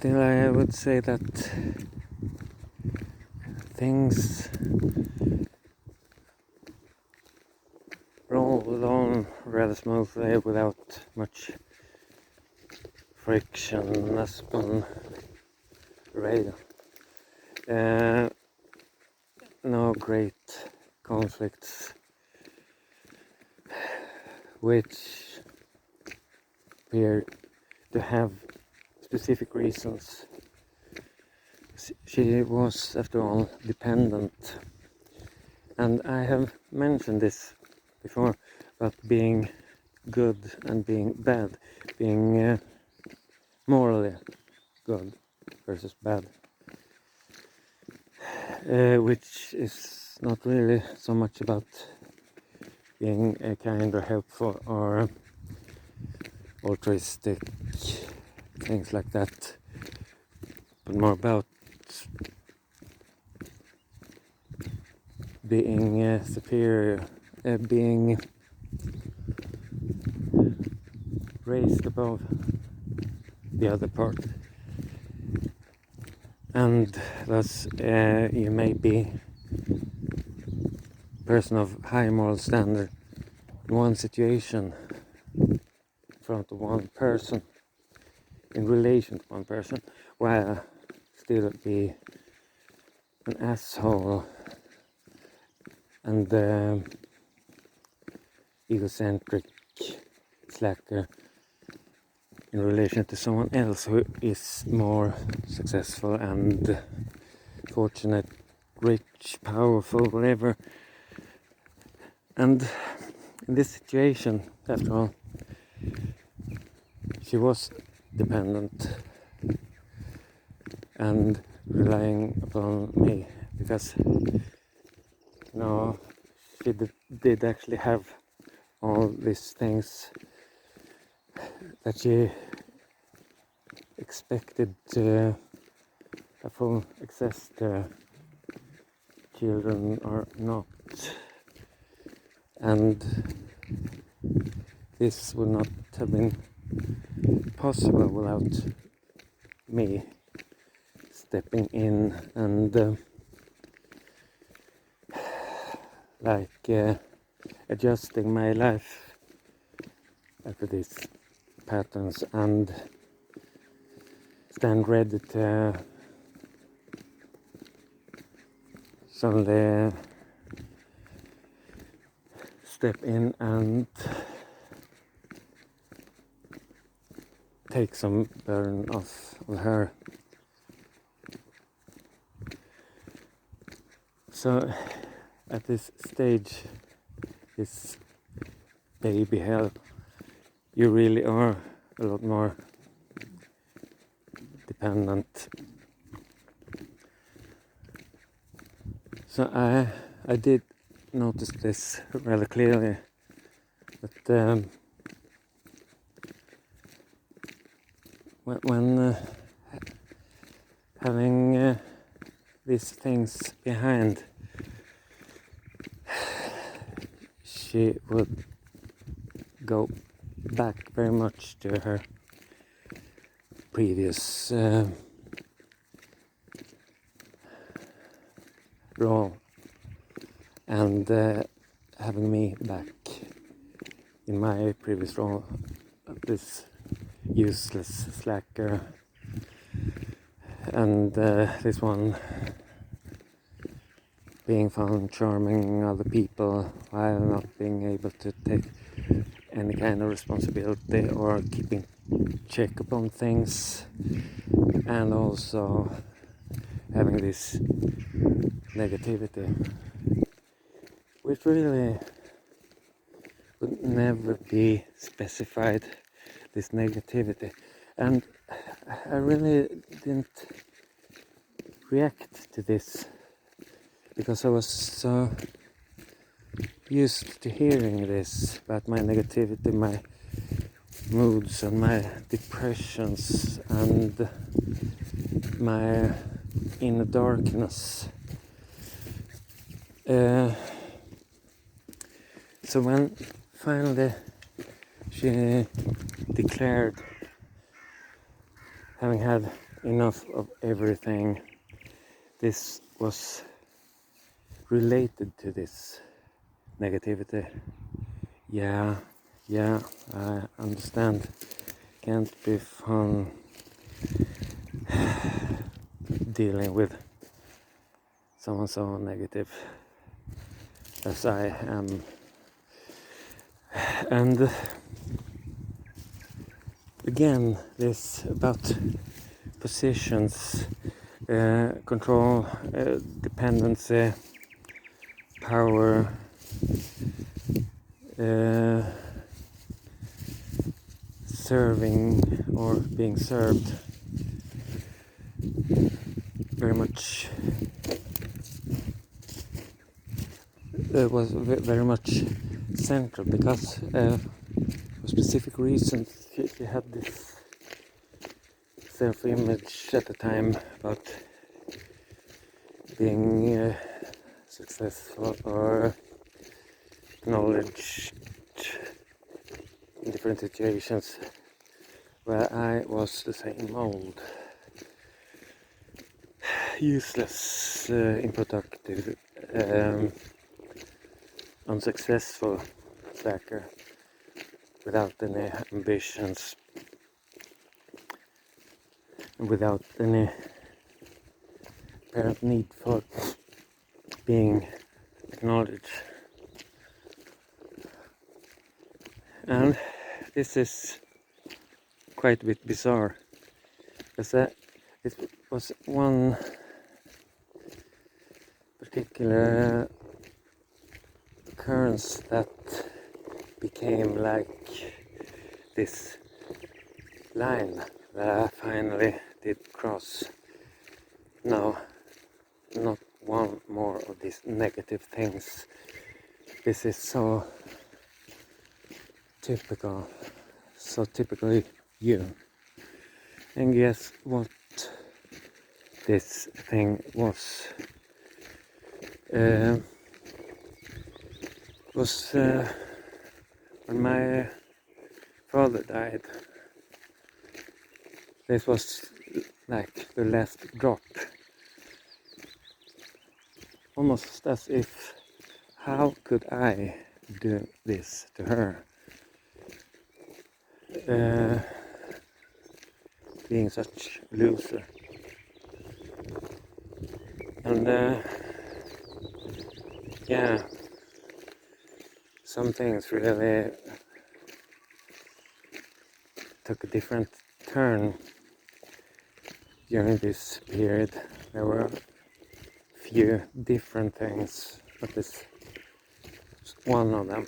still I would say that things roll on rather smoothly without much friction as on rail. No great conflicts, which appear to have specific reasons. She was, after all, dependent, and I have mentioned this before about being good and being bad, being morally good versus bad, which is not really so much about being kind or helpful or altruistic, things like that, but more about being superior, being raised above the other part, and thus you may be a person of high moral standard in one situation in front of one person, in relation to one person, while still be an asshole and egocentric slacker in relation to someone else who is more successful and fortunate, rich, powerful, whatever. And in this situation, after all, she was dependent and relying upon me, because she did actually have all these things that she expected to have full access to, children or not, and this would not have been possible without me stepping in and adjusting my life after these patterns and stand ready to suddenly step in and take some burden off of her. So at this stage, this baby hell, you really are a lot more dependent. So I did notice this rather clearly, that when having these things behind, she would go back very much to her previous role, and having me back in my previous role of this useless slacker, and this one being found charming other people while not being able to take any kind of responsibility or keeping check upon things, and also having this negativity, which really would never be specified, this negativity. And I really didn't react to this because I was so used to hearing this about my negativity, my moods and my depressions and my inner darkness. So when finally she declared, having had enough of everything. This was related to this negativity. Yeah, I understand. Can't be fun dealing with someone so negative as I am. And again, this about positions, control, dependency, power, serving or being served, very much was very much central, because for specific reasons she had this self-image at the time about being successful or acknowledged in different situations, where I was the same old useless, unproductive, unsuccessful slacker without any ambitions, without any apparent need for being acknowledged. And this is quite a bit bizarre, because it was one particular occurrence that became like this line that I finally did cross. No, not one more of these negative things. This is so typically you. And guess what this thing was? When my father died. This was like the last drop. Almost as if, how could I do this to her? Being such a loser. And yeah, some things really took a different turn during this period. There were a few different things, but this is one of them.